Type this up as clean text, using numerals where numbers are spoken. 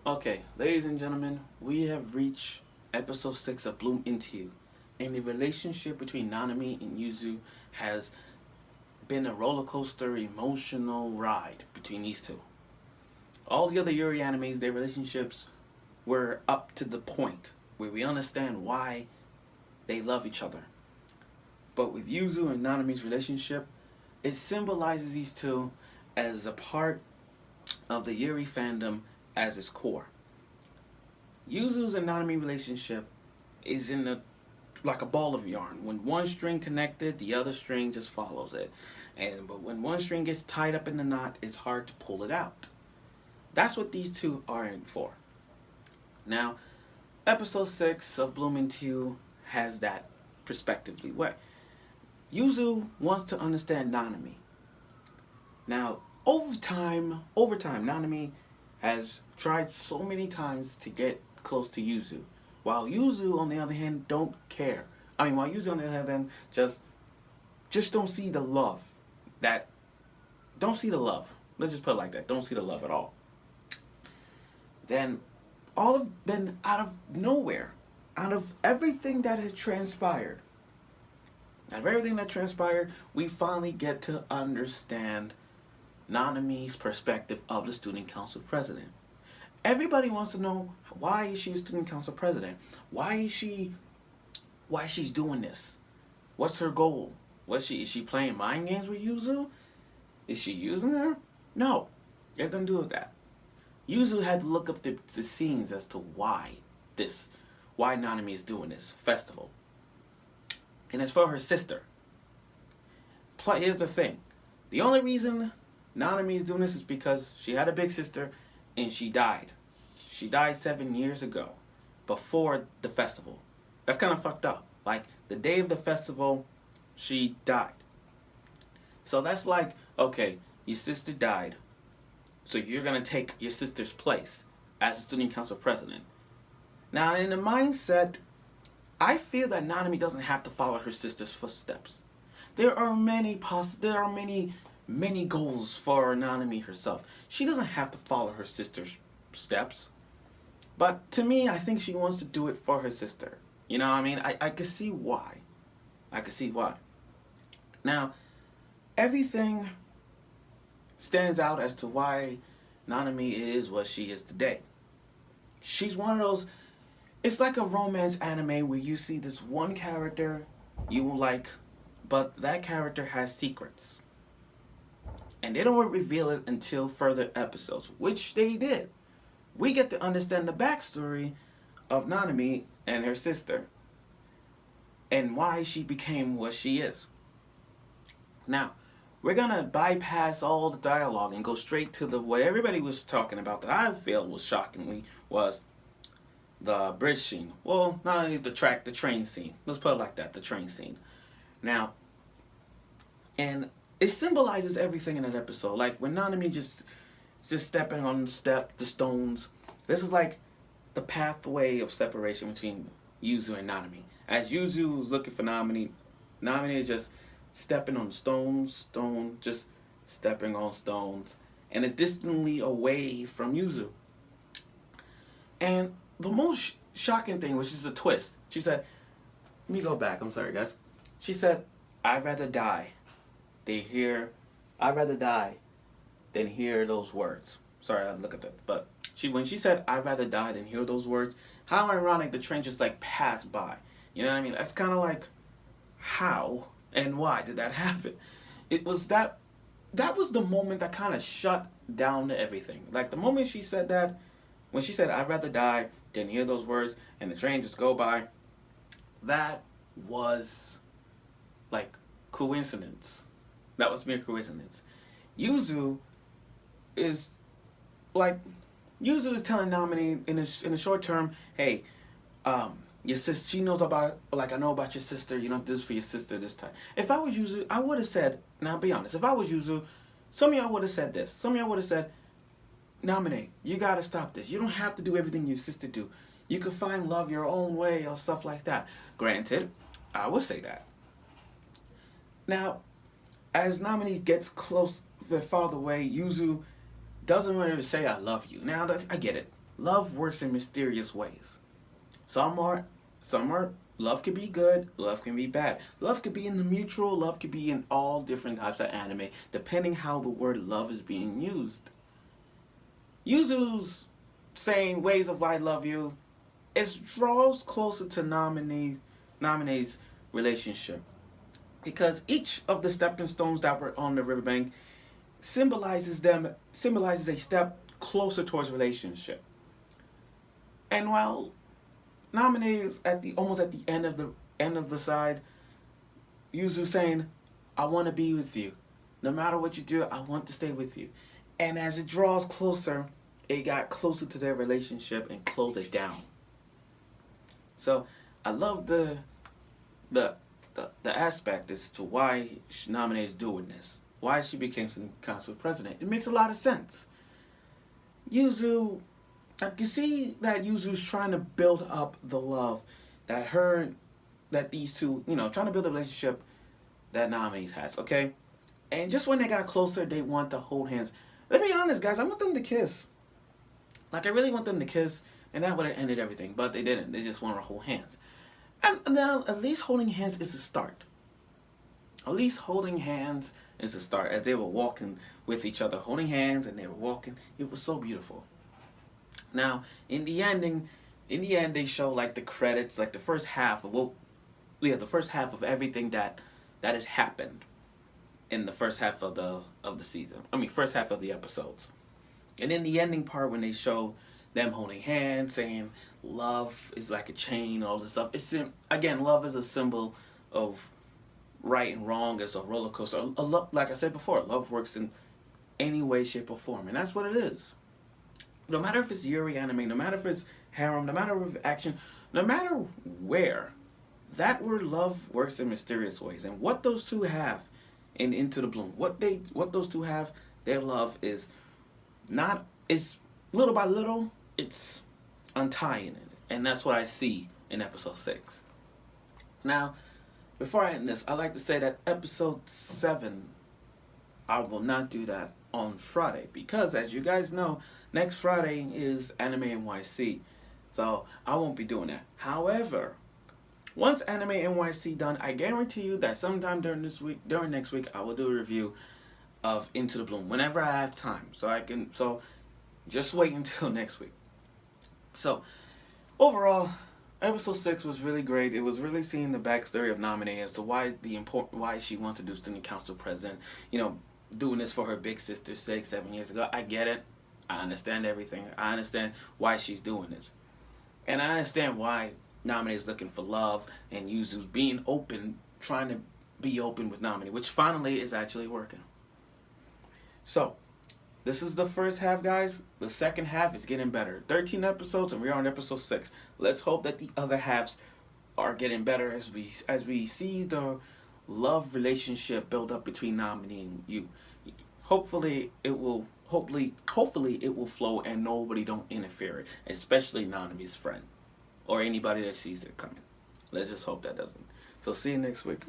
Okay, ladies and gentlemen, we have reached episode 6 of Bloom Into You. And the relationship between Nanami and Yuzu has been a roller coaster emotional ride between these two. All the other Yuri animes, their relationships were up to the point where we understand why they love each other. But with Yuzu and Nanami's relationship, it symbolizes these two as a part of the Yuri fandom as its core. Yuzu's and Nanami relationship is in the like a ball of yarn. When one string connected, the other string just follows it. But when one string gets tied up in the knot, it's hard to pull it out. That's what these two are in for. Now, episode 6 of Bloom Into You has that perspectively way. Yuzu wants to understand Nanami. Now, over time, Nanami has tried so many times to get close to Yuzu, while Yuzu, on the other hand, don't care. While Yuzu, on the other hand, just don't see the love. Don't see the love. Let's just put it like that. Don't see the love at all. Then, out of nowhere, out of everything that had transpired, we finally get to understand Nanami's perspective of the student council president. Everybody wants to know, why is she a student council president? Why she's doing this? What's her goal? Is she playing mind games with Yuzu? Is she using her? No, it has nothing to do with that. Yuzu had to look up the scenes as to why Nanami is doing this festival. And it's for her sister. Here's the thing. The only reason Nanami is doing this is because she had a big sister and she died. She died 7 years ago, before the festival. That's kind of fucked up. Like, the day of the festival, she died. So that's like, okay, your sister died, so you're going to take your sister's place as a student council president. Now, in the mindset, I feel that Nanami doesn't have to follow her sister's footsteps. There are many goals for Nanami herself. She doesn't have to follow her sister's steps. But to me, I think she wants to do it for her sister. You know what I mean? I could see why. Now, everything stands out as to why Nanami is what she is today. She's one of those, it's like a romance anime where you see this one character you will like, but that character has secrets. And they don't reveal it until further episodes, which they did. We get to understand the backstory of Nanami and her sister, and why she became what she is. Now, we're gonna bypass all the dialogue and go straight to what everybody was talking about that I feel was shockingly was the bridge scene. Well, not only the train scene. Let's put it like that, the train scene. Now, and it symbolizes everything in that episode. Like when Nanami just stepping on the stones. This is like the pathway of separation between Yuzu and Nanami. As Yuzu is looking for Nanami is just stepping on just stepping on stones, and is distantly away from Yuzu. And the most shocking thing, which is a twist, she said, let me go back, I'm sorry guys. She said, I'd rather die than hear those words. Sorry, I had to look at that. But when she said, I'd rather die than hear those words, how ironic the train just like passed by. You know what I mean? That's kind of like, how and why did that happen? It was that was the moment that kind of shut down to everything. Like the moment she said that, when she said, I'd rather die than hear those words, and the train just go by, that was like coincidence. That was mere coincidence. Yuzu is telling Namine in a short term, hey, your sister, she knows about, like, I know about your sister, you don't do this for your sister this time. If I was Yuzu, I would have said, now be honest, if I was Yuzu, some of y'all would have said this. Some of y'all would have said, Namine, you gotta stop this. You don't have to do everything your sister do. You can find love your own way or stuff like that. Granted, I would say that. Now, as Namine gets close, farther away, Yuzu doesn't want to say I love you. Now, I get it. love works in mysterious ways. Some are love can be good, love can be bad. Love could be in the mutual, love could be in all different types of anime, depending how the word love is being used. Yuzu's saying ways of I love you, it draws closer to Namine's relationship. Because each of the stepping stones that were on the riverbank symbolizes a step closer towards relationship. And while Namine is at the almost at the end of the side, Yuzu saying, I wanna be with you. No matter what you do, I want to stay with you. And as it draws closer, it got closer to their relationship and closed it down. So I love the aspect as to why Namine is doing this. Why she became council president. It makes a lot of sense. Yuzu, I can see that Yuzu's trying to build up the love that these two, trying to build a relationship that Nami has, okay? And just when they got closer, they want to hold hands. Let me be honest, guys, I want them to kiss. Like, I really want them to kiss, and that would have ended everything, but they didn't. They just want to hold hands. And now, at least holding hands is a start. At least holding hands is a start. As they were walking with each other, holding hands, and they were walking, it was so beautiful. Now, in the end, they show like the credits, like the first half of the first half of everything that had happened in the first half of the season. I mean, first half of the episodes. And in the ending part, when they show them holding hands, saying love is like a chain, all this stuff. Again, love is a symbol of right and wrong. It's a roller coaster. Like I said before, love works in any way, shape, or form, and that's what it is. No matter if it's Yuri anime, no matter if it's harem, no matter if it's action, no matter where, that word love works in mysterious ways. And what those two have in Into the Bloom, what those two have, their love is little by little, it's untying it. And that's what I see in episode 6. Now, before I end this, I'd like to say that episode 7, I will not do that on Friday. Because, as you guys know, next Friday is Anime NYC. So, I won't be doing that. However, once Anime NYC done, I guarantee you that sometime during next week, I will do a review of Into the Bloom. Whenever I have time. So, just wait until next week. So, overall, episode 6 was really great. It was really seeing the backstory of Namine as to why she wants to do student council president. Doing this for her big sister's sake 7 years ago. I get it. I understand everything. I understand why she's doing this. And I understand why Namine is looking for love and Yuzu's being open, trying to be open with Namine, which finally is actually working. So, this is the first half, guys. The second half is getting better. 13 episodes, and we're on episode 6. Let's hope that the other halves are getting better as we see the love relationship build up between Namine and you. Hopefully it will flow and nobody don't interfere, especially Namine's friend or anybody that sees it coming. Let's just hope that doesn't. So see you next week.